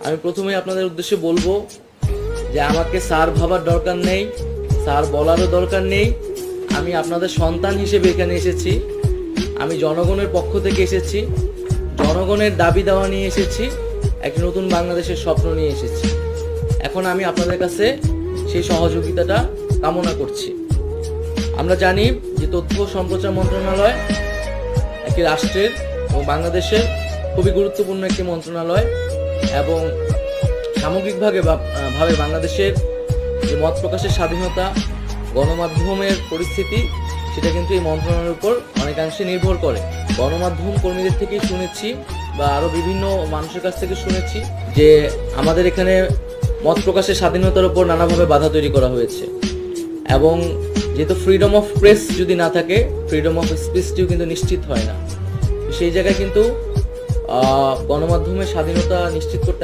আমি প্রথমেই আপনাদের উদ্দেশ্যে বলবো যে আমাকে স্যার ভাবার দরকার নেই, স্যার বলারও দরকার নেই। আমি আপনাদের সন্তান হিসেবে এখানে এসেছি। আমি জনগণের পক্ষ থেকে এসেছি, জনগণের দাবি দেওয়া নিয়ে এসেছি, একটি নতুন বাংলাদেশের স্বপ্ন নিয়ে এসেছি। এখন আমি আপনাদের কাছে সেই সহযোগিতাটা কামনা করছি। আমরা জানি যে তথ্য ও সম্প্রচার মন্ত্রণালয় একটি রাষ্ট্রের এবং বাংলাদেশের খুবই গুরুত্বপূর্ণ একটি মন্ত্রণালয়, এবং সামগ্রিকভাবে বাংলাদেশের যে মত প্রকাশের স্বাধীনতা, গণমাধ্যমের পরিস্থিতি, সেটা কিন্তু এই মন্ত্রণালয়ের উপর অনেকাংশে নির্ভর করে। গণমাধ্যম কর্মীদের থেকেই শুনেছি বা আরও বিভিন্ন মানুষের কাছ থেকে শুনেছি যে আমাদের এখানে মত প্রকাশের স্বাধীনতার উপর নানাভাবে বাধা তৈরি করা হয়েছে, এবং যেহেতু ফ্রিডম অফ প্রেস যদি না থাকে, ফ্রিডম অফ স্পিচটিও কিন্তু নিশ্চিত হয় না। সেই জায়গায় কিন্তু গণমাধ্যমের স্বাধীনতা নিশ্চিত করতে